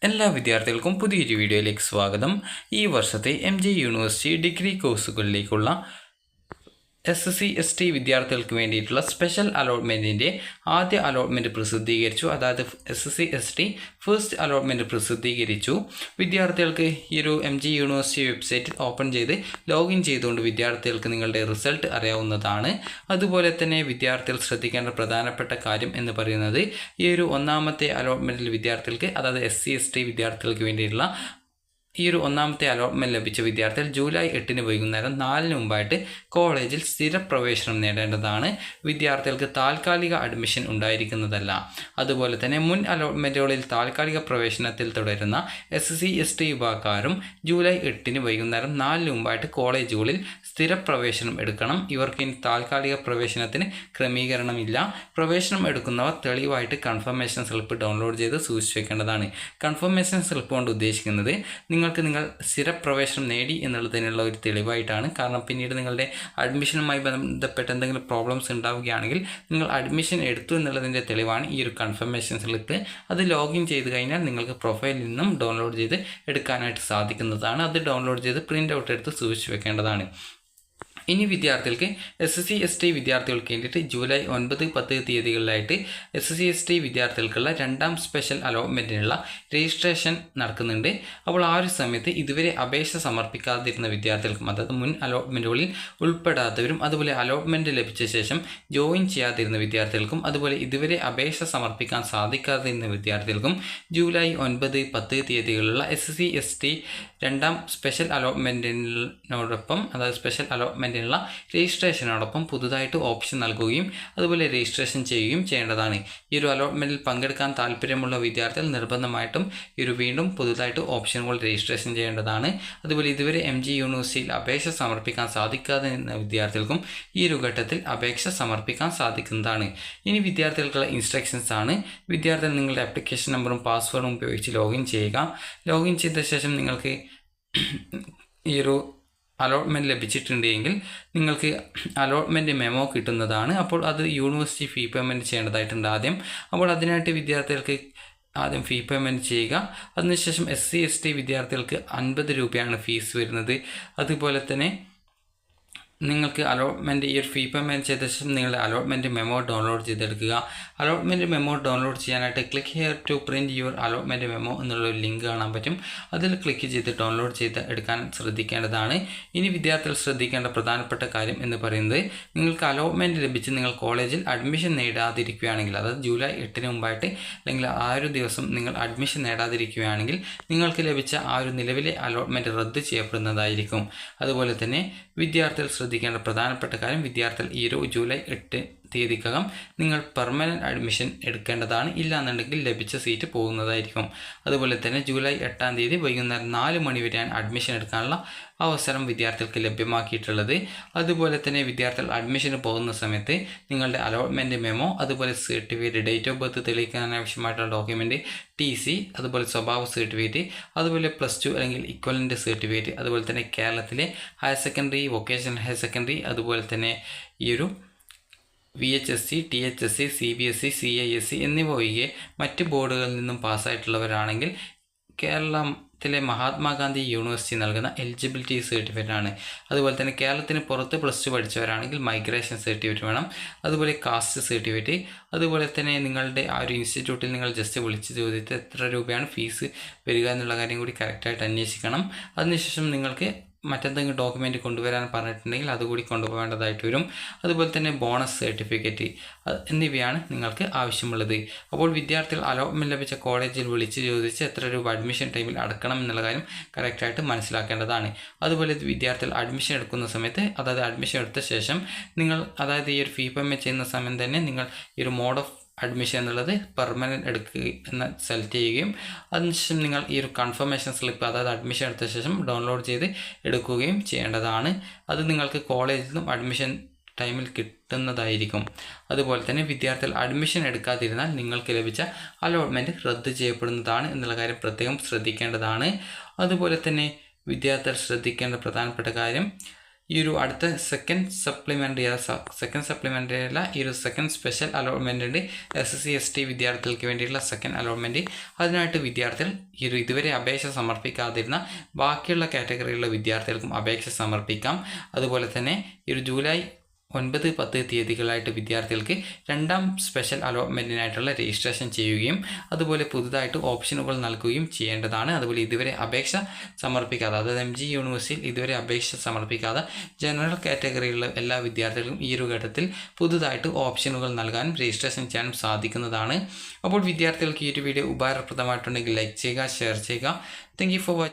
എല്ലാ വിദ്യാർത്ഥികൾക്കും പുതിയൊരു വീഡിയോയിലേക്ക് സ്വാഗതം. ഈ വർഷത്തെ MJ യൂണിവേഴ്സിറ്റി ഡിഗ്രി കോഴ്സുകളിലേക്കുള്ള SC/ST വിദ്യാർത്ഥികൾക്ക് വേണ്ടിയിട്ടുള്ള സ്പെഷ്യൽ അലോട്ട്മെൻറ്റിൻ്റെ ആദ്യ അലോട്ട്മെൻറ്റ് പ്രസിദ്ധീകരിച്ചു. അതായത് SC/ST ഫസ്റ്റ് അലോട്ട്മെൻറ്റ് പ്രസിദ്ധീകരിച്ചു. വിദ്യാർത്ഥികൾക്ക് ഈ ഒരു MJ യൂണിവേഴ്സിറ്റി വെബ്സൈറ്റ് ഓപ്പൺ ചെയ്ത് ലോഗിൻ ചെയ്തുകൊണ്ട് വിദ്യാർത്ഥികൾക്ക് നിങ്ങളുടെ റിസൾട്ട് അറിയാവുന്നതാണ്. അതുപോലെ തന്നെ വിദ്യാർത്ഥികൾ ശ്രദ്ധിക്കേണ്ട പ്രധാനപ്പെട്ട കാര്യം എന്ന് പറയുന്നത് ഈ ഒരു ഒന്നാമത്തെ അലോട്ട്മെൻറ്റിൽ വിദ്യാർത്ഥികൾക്ക്, അതായത് SC/ST വിദ്യാർത്ഥികൾക്ക് വേണ്ടിയിട്ടുള്ള ഈ ഒരു ഒന്നാമത്തെ അലോട്ട്മെൻറ്റ് ലഭിച്ച വിദ്യാർത്ഥികൾ ജൂലൈ 8 വൈകുന്നേരം 4 മുമ്പായിട്ട് കോളേജിൽ സ്ഥിരപ്രവേശനം നേടേണ്ടതാണ്. വിദ്യാർത്ഥികൾക്ക് താൽക്കാലിക അഡ്മിഷൻ ഉണ്ടായിരിക്കുന്നതല്ല. അതുപോലെ തന്നെ മുൻ അലോട്ട്മെൻറ്റുകളിൽ താൽക്കാലിക പ്രവേശനത്തിൽ തുടരുന്ന SC/ST വിഭാഗക്കാരും ജൂലൈ 8 വൈകുന്നേരം 4 മുമ്പായിട്ട് കോളേജുകളിൽ സ്ഥിരപ്രവേശനം എടുക്കണം. ഇവർക്ക് ഇനി താൽക്കാലിക പ്രവേശനത്തിന് ക്രമീകരണമില്ല. പ്രവേശനം എടുക്കുന്നവർ തെളിവായിട്ട് കൺഫർമേഷൻ സ്ലിപ്പ് ഡൗൺലോഡ് ചെയ്ത് സൂക്ഷിച്ചു വെക്കേണ്ടതാണ്. കൺഫർമേഷൻ സ്ലിപ്പ് കൊണ്ട് ഉദ്ദേശിക്കുന്നത് നിങ്ങൾ സ്ഥിരപ്രവേശനം നേടി എന്നുള്ളതിനുള്ള ഒരു തെളിവായിട്ടാണ്. കാരണം പിന്നീട് നിങ്ങളുടെ അഡ്മിഷനുമായി ബന്ധപ്പെട്ട് എന്തെങ്കിലും പ്രോബ്ലംസ് ഉണ്ടാവുകയാണെങ്കിൽ നിങ്ങൾ അഡ്മിഷൻ എടുത്തു എന്നുള്ളതിൻ്റെ തെളിവാണ് ഈ ഒരു കൺഫർമേഷൻ സ്ലിപ്പ്. അത് ലോഗിൻ ചെയ്ത് കഴിഞ്ഞാൽ നിങ്ങൾക്ക് പ്രൊഫൈലിൽ നിന്നും ഡൗൺലോഡ് ചെയ്ത് എടുക്കാനായിട്ട് സാധിക്കുന്നതാണ്. അത് ഡൗൺലോഡ് ചെയ്ത് പ്രിൻ്റ് ഔട്ട് എടുത്ത് സൂക്ഷിച്ചു വെക്കേണ്ടതാണ്. ഇനി വിദ്യാർത്ഥികൾക്ക് SC/ST വിദ്യാർത്ഥികൾക്ക് വേണ്ടിയിട്ട് ജൂലൈ 9, 10 തീയതികളിലായിട്ട് SC/ST വിദ്യാർത്ഥികൾക്കുള്ള രണ്ടാം സ്പെഷ്യൽ അലോട്ട്മെൻറ്റിനുള്ള രജിസ്ട്രേഷൻ നടക്കുന്നുണ്ട്. അപ്പോൾ ആ ഒരു സമയത്ത് ഇതുവരെ അപേക്ഷ സമർപ്പിക്കാതിരുന്ന വിദ്യാർത്ഥികൾക്കും, അതായത് മുൻ അലോട്ട്മെൻറ്റുകളിൽ ഉൾപ്പെടാത്തവരും, അതുപോലെ അലോട്ട്മെൻറ്റ് ലഭിച്ച ശേഷം ജോയിൻ ചെയ്യാതിരുന്ന വിദ്യാർത്ഥികൾക്കും, അതുപോലെ ഇതുവരെ അപേക്ഷ സമർപ്പിക്കാൻ സാധിക്കാതിരുന്ന വിദ്യാർത്ഥികൾക്കും ജൂലൈ 9, 10 തീയതികളിലുള്ള SC/ST രണ്ടാം സ്പെഷ്യൽ അലോട്ട്മെൻറ്റിനോടൊപ്പം, അതായത് സ്പെഷ്യൽ അലോട്ട്മെൻറ്റിനുള്ള രജിസ്ട്രേഷനോടൊപ്പം പുതുതായിട്ട് ഓപ്ഷൻ നൽകുകയും അതുപോലെ രജിസ്ട്രേഷൻ ചെയ്യുകയും ചെയ്യേണ്ടതാണ്. ഈ ഒരു അലോട്ട്മെൻറ്റിൽ പങ്കെടുക്കാൻ താല്പര്യമുള്ള വിദ്യാർത്ഥികൾ നിർബന്ധമായിട്ടും വീണ്ടും പുതുതായിട്ട് ഓപ്ഷനുകൾ രജിസ്ട്രേഷൻ ചെയ്യേണ്ടതാണ്. അതുപോലെ ഇതുവരെ MJ യൂണിവേഴ്സിറ്റിയിൽ അപേക്ഷ സമർപ്പിക്കാൻ സാധിക്കാതെ വിദ്യാർത്ഥികൾക്കും ഈ ഒരു ഘട്ടത്തിൽ അപേക്ഷ സമർപ്പിക്കാൻ സാധിക്കുന്നതാണ്. ഇനി വിദ്യാർത്ഥികൾക്കുള്ള ഇൻസ്ട്രക്ഷൻസ് ആണ്. വിദ്യാർത്ഥികൾ നിങ്ങളുടെ ആപ്ലിക്കേഷൻ നമ്പറും പാസ്വേഡും ഉപയോഗിച്ച് ലോഗിൻ ചെയ്യുക. ലോഗിൻ ചെയ്ത ശേഷം നിങ്ങൾക്ക് ഈ ഒരു അലോട്ട്മെൻറ്റ് ലഭിച്ചിട്ടുണ്ടെങ്കിൽ നിങ്ങൾക്ക് അലോട്ട്മെൻറ്റ് മെമ്മോ കിട്ടുന്നതാണ്. അപ്പോൾ അത് യൂണിവേഴ്സിറ്റി ഫീ പേയ്മെൻറ്റ് ചെയ്യേണ്ടതായിട്ടുണ്ട് ആദ്യം. അപ്പോൾ അതിനായിട്ട് വിദ്യാർത്ഥികൾക്ക് ആദ്യം ഫീ പേയ്മെൻറ്റ് ചെയ്യുക. അതിനുശേഷം SC/ST വിദ്യാർത്ഥികൾക്ക് 50 രൂപയാണ് ഫീസ് വരുന്നത്. അതുപോലെ തന്നെ നിങ്ങൾക്ക് അലോട്ട്മെൻറ്റ് ഈ ഒരു ഫീ പേയ്മെൻറ്റ് ചെയ്ത ശേഷം നിങ്ങളുടെ അലോട്ട്മെൻറ്റ് മെമ്മോ ഡൗൺലോഡ് ചെയ്തെടുക്കുക. അലോട്ട്മെൻറ്റ് മെമ്മോ ഡൗൺലോഡ് ചെയ്യാനായിട്ട് click here to print your allotment memo എന്നുള്ളൊരു ലിങ്ക് കാണാൻ പറ്റും. അതിൽ ക്ലിക്ക് ചെയ്ത് ഡൗൺലോഡ് ചെയ്ത് എടുക്കാൻ ശ്രദ്ധിക്കേണ്ടതാണ്. ഇനി വിദ്യാർത്ഥികൾ ശ്രദ്ധിക്കേണ്ട പ്രധാനപ്പെട്ട കാര്യം എന്ന് പറയുന്നത്, നിങ്ങൾക്ക് അലോട്ട്മെൻറ്റ് ലഭിച്ച് നിങ്ങൾ കോളേജിൽ അഡ്മിഷൻ നേടാതിരിക്കുകയാണെങ്കിൽ, അതായത് ജൂലൈ 8 മുമ്പായിട്ട് അല്ലെങ്കിൽ ആ ഒരു ദിവസം നിങ്ങൾ അഡ്മിഷൻ നേടാതിരിക്കുകയാണെങ്കിൽ നിങ്ങൾക്ക് ലഭിച്ച ആ ഒരു നിലവിലെ അലോട്ട്മെൻറ്റ് റദ്ദ് ചെയ്യപ്പെടുന്നതായിരിക്കും. അതുപോലെ തന്നെ വിദ്യാർത്ഥികൾ ശ്രദ്ധിക്കേണ്ട പ്രധാനപ്പെട്ട കാര്യം, വിദ്യാർത്ഥികൾ ഈ ഒരു ജൂലൈ 8 തീയതിക്കകം നിങ്ങൾ പെർമനൻറ്റ് അഡ്മിഷൻ എടുക്കേണ്ടതാണ്. ഇല്ലാന്നുണ്ടെങ്കിൽ ലഭിച്ച സീറ്റ് പോകുന്നതായിരിക്കും. അതുപോലെ തന്നെ ജൂലൈ 8 തീയതി വൈകുന്നേരം 4 മണി വരെയാണ് അഡ്മിഷൻ എടുക്കാനുള്ള അവസരം വിദ്യാർത്ഥികൾക്ക് ലഭ്യമാക്കിയിട്ടുള്ളത്. അതുപോലെ തന്നെ വിദ്യാർത്ഥികൾ അഡ്മിഷന് പോകുന്ന സമയത്ത് നിങ്ങളുടെ അലോട്ട്മെൻറ്റ് മെമ്മോ, അതുപോലെ സർട്ടിഫിക്കറ്റ്, ഡേറ്റ് ഓഫ് ബർത്ത് തെളിയിക്കാൻ ആവശ്യമായിട്ടുള്ള ഡോക്യുമെൻറ്റ്, TC, അതുപോലെ സ്വഭാവ സർട്ടിഫിക്കറ്റ്, അതുപോലെ +2 അല്ലെങ്കിൽ ഇക്വലൻ്റ് സർട്ടിഫിക്കറ്റ്, അതുപോലെ തന്നെ കേരളത്തിലെ higher secondary, vocational higher secondary, അതുപോലെ തന്നെ ഈ ഒരു VHSC, THSC, CBSE, CISE എന്നിവ ഒഴികെ മറ്റ് ബോർഡുകളിൽ നിന്നും പാസ്സായിട്ടുള്ളവരാണെങ്കിൽ കേരളത്തിലെ മഹാത്മാഗാന്ധി യൂണിവേഴ്സിറ്റി നൽകുന്ന എലിജിബിലിറ്റി സർട്ടിഫിക്കറ്റ് ആണ്. അതുപോലെ തന്നെ കേരളത്തിന് പുറത്ത് +2 പഠിച്ചവരാണെങ്കിൽ മൈഗ്രേഷൻ സർട്ടിഫിക്കറ്റ് വേണം. അതുപോലെ കാസ്റ്റ് സർട്ടിഫിക്കറ്റ്. അതുപോലെ തന്നെ നിങ്ങളുടെ ആ ഒരു ഇൻസ്റ്റിറ്റ്യൂട്ടിൽ നിങ്ങൾ ജസ്റ്റ് വിളിച്ച് ചോദിച്ചിട്ട് എത്ര രൂപയാണ് ഫീസ് വരിക എന്നുള്ള കാര്യം കൂടി കറക്റ്റായിട്ട് അന്വേഷിക്കണം. അതിനുശേഷം നിങ്ങൾക്ക് മറ്റെന്തെങ്കിലും ഡോക്യുമെൻറ്റ് കൊണ്ടുവരാൻ പറഞ്ഞിട്ടുണ്ടെങ്കിൽ അതുകൂടി കൊണ്ടുപോകേണ്ടതായിട്ട് വരും. അതുപോലെ തന്നെ ബോണസ് സർട്ടിഫിക്കറ്റ് എന്നിവയാണ് നിങ്ങൾക്ക് ആവശ്യമുള്ളത്. അപ്പോൾ വിദ്യാർത്ഥികൾ അലോട്ട്മെൻറ്റ് ലഭിച്ച കോളേജിൽ വിളിച്ച് ചോദിച്ച് എത്ര രൂപ അഡ്മിഷൻ ടൈമിൽ അടക്കണം എന്നുള്ള കാര്യം കറക്റ്റായിട്ട് മനസ്സിലാക്കേണ്ടതാണ്. അതുപോലെ വിദ്യാർത്ഥികൾ അഡ്മിഷൻ എടുക്കുന്ന സമയത്ത്, അതായത് അഡ്മിഷൻ എടുത്ത ശേഷം നിങ്ങൾ, അതായത് ഈ ഒരു ഫീ പേയ്മെൻറ്റ് ചെയ്യുന്ന സമയം തന്നെ നിങ്ങൾ ഈ ഒരു മോഡ് ഓഫ് അഡ്മിഷൻ എന്നുള്ളത് പെർമനൻറ്റ് എടുക്കുക എന്ന് സെലക്ട് ചെയ്യുകയും അതിനുശേഷം നിങ്ങൾ ഈ ഒരു കൺഫർമേഷൻ സ്ലിപ്പ്, അതായത് അഡ്മിഷൻ എടുത്ത ശേഷം ഡൗൺലോഡ് ചെയ്ത് എടുക്കുകയും ചെയ്യേണ്ടതാണ്. അത് നിങ്ങൾക്ക് കോളേജിൽ നിന്നും അഡ്മിഷൻ ടൈമിൽ കിട്ടുന്നതായിരിക്കും. അതുപോലെ തന്നെ വിദ്യാർത്ഥികൾ അഡ്മിഷൻ എടുക്കാതിരുന്നാൽ നിങ്ങൾക്ക് ലഭിച്ച അലോട്ട്മെൻറ്റ് റദ്ദ് ചെയ്യപ്പെടുന്നതാണ് എന്നുള്ള കാര്യം പ്രത്യേകം ശ്രദ്ധിക്കേണ്ടതാണ്. അതുപോലെ തന്നെ വിദ്യാർത്ഥികൾ ശ്രദ്ധിക്കേണ്ട പ്രധാനപ്പെട്ട കാര്യം, ഈ ഒരു അടുത്ത സെക്കൻഡ് സപ്ലിമെൻ്ററി അല്ല, ഈ ഒരു സെക്കൻഡ് സ്പെഷ്യൽ അലോട്ട്മെൻ്റ് ഉണ്ട് SC ST വിദ്യാർത്ഥികൾക്ക് വേണ്ടിയിട്ടുള്ള സെക്കൻഡ് അലോട്ട്മെൻറ്റ്. അതിനായിട്ട് വിദ്യാർത്ഥികൾ ഇതുവരെ അപേക്ഷ സമർപ്പിക്കാതിരുന്ന ബാക്കിയുള്ള കാറ്റഗറിയിലുള്ള വിദ്യാർത്ഥികൾക്കും അപേക്ഷ സമർപ്പിക്കാം. അതുപോലെ തന്നെ ഈ ഒരു ജൂലൈ 9, 10 തീയതികളായിട്ട് വിദ്യാർത്ഥികൾക്ക് രണ്ടാം സ്പെഷ്യൽ അലോട്ട്മെൻറ്റിനായിട്ടുള്ള രജിസ്ട്രേഷൻ ചെയ്യുകയും അതുപോലെ പുതുതായിട്ട് ഓപ്ഷനുകൾ നൽകുകയും ചെയ്യേണ്ടതാണ്. അതുപോലെ ഇതുവരെ അപേക്ഷ സമർപ്പിക്കാതെ, അതായത് MG യൂണിവേഴ്സിറ്റിയിൽ ഇതുവരെ അപേക്ഷ സമർപ്പിക്കാതെ ജനറൽ കാറ്റഗറിയിലുള്ള എല്ലാ വിദ്യാർത്ഥികൾക്കും ഈ ഒരു ഘട്ടത്തിൽ പുതുതായിട്ട് ഓപ്ഷനുകൾ നൽകാനും രജിസ്ട്രേഷൻ ചെയ്യാനും സാധിക്കുന്നതാണ്. അപ്പോൾ വിദ്യാർത്ഥികൾക്ക് ഈ ഒരു വീഡിയോ ഉപകാരപ്രദമായിട്ടുണ്ടെങ്കിൽ ലൈക്ക് ചെയ്യുക, ഷെയർ ചെയ്യുക. Thank you for watching.